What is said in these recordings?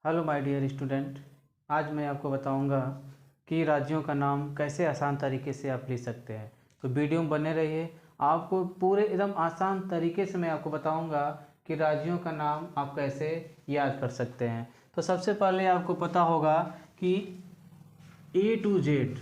Hello my dear student. आज मैं आपको बताऊंगा कि राज्यों का नाम कैसे आसान तरीके से आप लिख सकते हैं। तो वीडियो में बने रहिए। आपको पूरे एकदम आसान तरीके से मैं आपको बताऊंगा कि राज्यों का नाम आप कैसे याद कर सकते हैं। तो सबसे पहले आपको पता होगा कि ए टू जेड,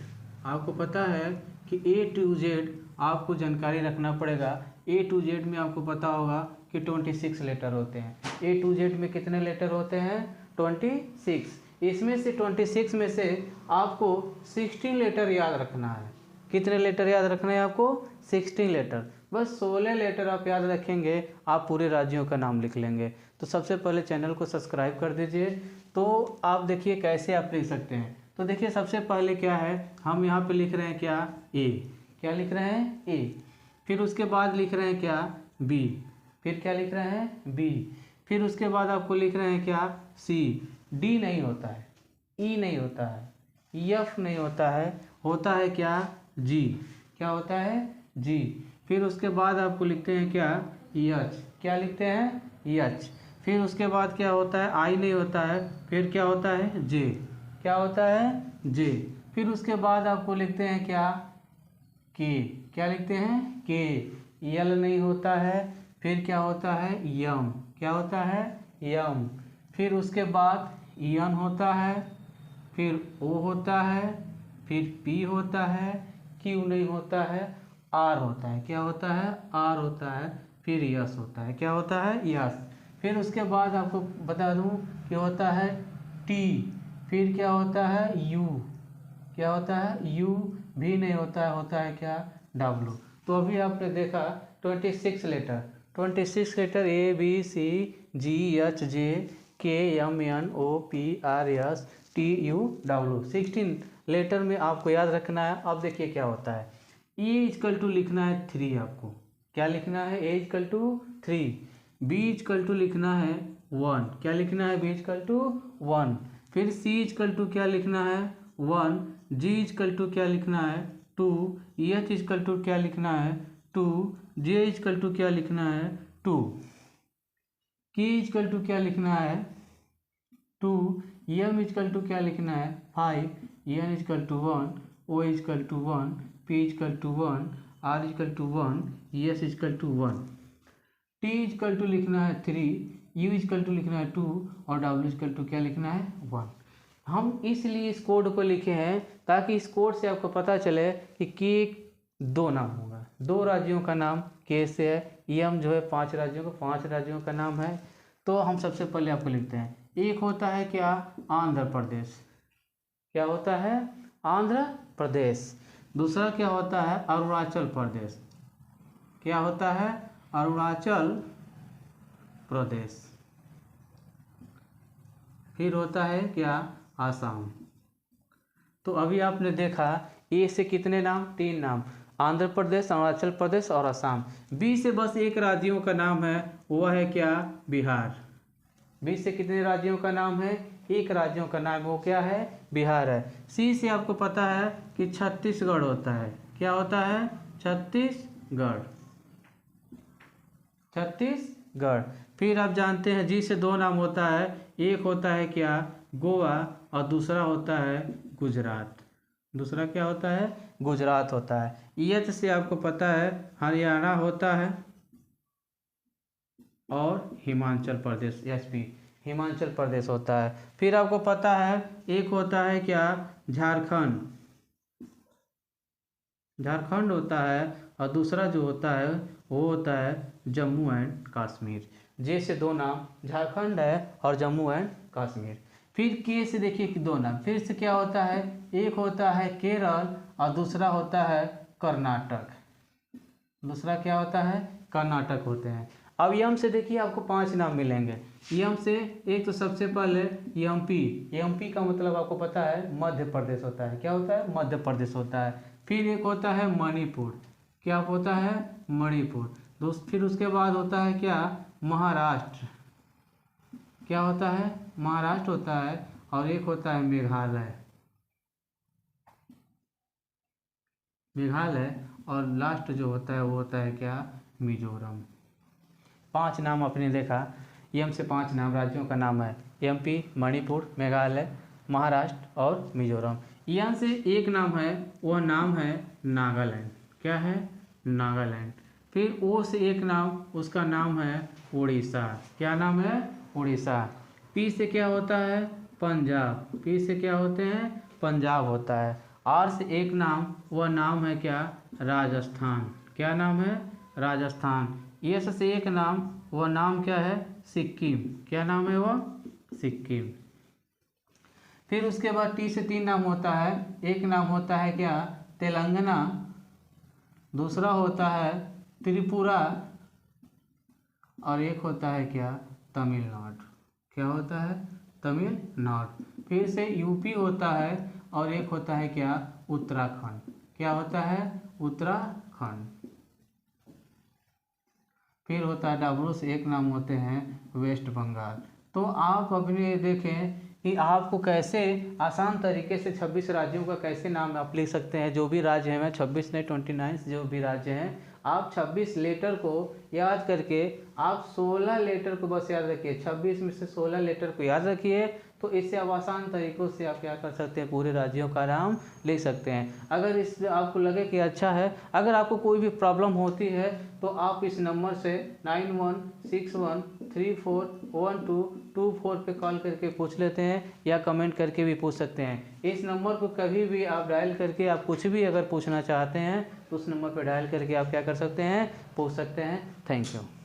आपको पता है कि ए टू जेड आपको जानकारी रखना पड़ेगा। ए टू जेड में आपको पता होगा कि 26 लेटर होते हैं। ए टू जेड में कितने लेटर होते हैं? 26। इसमें से 26 में से आपको 16 लेटर याद रखना है। कितने लेटर याद रखना है आपको? 16 लेटर। बस 16 लेटर आप याद रखेंगे, आप पूरे राज्यों का नाम लिख लेंगे। तो सबसे पहले चैनल को सब्सक्राइब कर दीजिए। तो आप देखिए कैसे आप लिख सकते हैं। तो देखिए सबसे पहले क्या है, हम यहाँ पे लिख रहे हैं क्या? ए। क्या लिख रहे हैं? ए। फिर उसके बाद लिख रहे हैं क्या? बी। फिर क्या लिख रहे हैं? बी। फिर उसके बाद आपको लिख रहे हैं क्या? सी। डी नहीं होता है, ई नहीं होता है, एफ नहीं होता है, होता है क्या? जी। क्या होता है? जी। फिर उसके बाद आपको लिखते हैं क्या? एच। क्या लिखते हैं? एच। फिर उसके बाद क्या होता है? आई नहीं होता है। फिर क्या होता है? जे। क्या होता है? जे। फिर उसके बाद आपको लिखते हैं क्या? के। क्या लिखते हैं? के। यल नहीं होता है। फिर क्या होता है? यम। क्या होता है? यम। फिर उसके बाद यन होता है। फिर ओ होता है। फिर पी होता है। क्यू नहीं होता है। आर होता है। क्या होता है? आर होता है। फिर यस होता है। क्या होता है? यस। फिर उसके बाद आपको बता दूं कि होता है टी। फिर क्या होता है? यू। क्या होता है? यू भी नहीं होता है, होता है क्या? डब्लू। तो अभी आपने देखा 26 letter. 26 letter A B C G H J K M N O P R S T U W. 16 letter में आपको याद रखना है। अब देखिए क्या होता है। ए इजकल टू लिखना है 3 आपको। क्या लिखना है? A is equal to 3। B is equal to लिखना है 1। क्या लिखना है? B is equal to 1। फिर सी इजकल टू क्या लिखना है? 1। जी इजकल टू क्या लिखना है? 2। एच इजकल टू क्या लिखना है? 2। जे इजकल टू क्या लिखना है? 2। के इजकल टू क्या लिखना है? 2। एम इजकल टू क्या लिखना है? 5। N equal to 1। O equal to 1। P equal to 1। R equal to 1। S equal to 1। T equal to लिखना है 3। यू इजकल टू लिखना है 2। और डब्ल्यू इजकल टू क्या लिखना है? 1। हम इसलिए इस कोड को लिखे हैं ताकि इस कोड से आपको पता चले कि के दो नाम होगा। 2 राज्यों का नाम के से है। एम जो है 5 राज्यों का, 5 राज्यों का नाम है। तो हम सबसे पहले आपको लिखते हैं। एक होता है क्या? आंध्र प्रदेश। क्या होता है? आंध्र प्रदेश। दूसरा क्या होता है? अरुणाचल प्रदेश। क्या होता है? अरुणाचल प्रदेश। फिर होता है क्या? आसाम। तो अभी आपने देखा ए से कितने नाम? 3 नाम। आंध्र प्रदेश, अरुणाचल प्रदेश और असम। बी से बस एक राज्यों का नाम है, वह है क्या? बिहार। बी से कितने राज्यों का नाम है? एक राज्यों का नाम, वो क्या है? बिहार है। सी से आपको पता है कि छत्तीसगढ़ होता है। क्या होता है? छत्तीसगढ़। छत्तीसगढ़। फिर आप जानते हैं जी से 2 नाम होता है। एक होता है क्या? गोवा और दूसरा होता है गुजरात। दूसरा क्या होता है? गुजरात होता है। एच से आपको पता है हरियाणा होता है और हिमाचल प्रदेश, एसपी, हिमाचल प्रदेश होता है। फिर आपको पता है एक होता है क्या? झारखंड। झारखंड होता है। और दूसरा जो होता है वो होता है जम्मू एंड कश्मीर। जे से 2 नाम, झारखंड है और जम्मू एंड कश्मीर। फिर के से देखिए कि 2 नाम। फिर से क्या होता है? एक होता है केरल और दूसरा होता है कर्नाटक। दूसरा क्या होता है? कर्नाटक होते हैं। अब यम से देखिए आपको 5 नाम मिलेंगे। यम से एक तो सबसे पहले एमपी। एमपी का मतलब आपको पता है मध्य प्रदेश होता है। क्या होता है? मध्य प्रदेश होता है। फिर एक होता है मणिपुर। क्या होता है? मणिपुर। फिर उसके बाद होता है क्या? महाराष्ट्र। क्या होता है? महाराष्ट्र होता है। और एक होता है मेघालय। मेघालय। और लास्ट जो होता है वो होता है क्या? मिजोरम। 5 नाम आपने देखा। एम से 5 नाम राज्यों का नाम है MP, मणिपुर, मेघालय, महाराष्ट्र और मिजोरम। यहाँ से एक नाम है, वह नाम है नागालैंड। क्या है? नागालैंड। फिर ओ से एक नाम, उसका नाम है उड़ीसा। क्या नाम है? उड़ीसा। पी से क्या होता है? पंजाब। पी से क्या होते हैं? पंजाब होता है। आर से एक नाम, वह नाम है क्या? राजस्थान। क्या नाम है? राजस्थान। एस से एक नाम, वह नाम क्या है? सिक्किम। क्या नाम है वह? सिक्किम। फिर उसके बाद टी से 3 नाम होता है। एक नाम होता है क्या? तेलंगाना। दूसरा होता है त्रिपुरा और एक होता है क्या? तमिलनाडु। क्या होता है? तमिलनाडु। फिर से यूपी होता है और एक होता है क्या? उत्तराखंड। क्या होता है? उत्तराखंड। फिर होता है डब्ल्यू से एक नाम होते हैं वेस्ट बंगाल। तो आप अपने देखें कि आपको कैसे आसान तरीके से 26 राज्यों का कैसे नाम आप लिख सकते हैं। जो भी राज्य हैं, 26 नहीं 29 जो भी राज्य हैं, आप 26 लेटर को याद करके आप 16 लेटर को बस याद रखिए। 26 में से 16 लेटर को याद रखिए, तो इससे आप आसान तरीक़ों से आप क्या कर सकते हैं? पूरे राज्यों का नाम लिख सकते हैं। अगर इस आपको लगे कि अच्छा है, अगर आपको कोई भी प्रॉब्लम होती है तो आप इस नंबर से 9161341224 पे कॉल करके पूछ लेते हैं या कमेंट करके भी पूछ सकते हैं। इस नंबर को कभी भी आप डायल करके आप कुछ भी अगर पूछना चाहते हैं तो उस नंबर पर डायल करके आप क्या कर सकते हैं? पूछ सकते हैं। Thank you.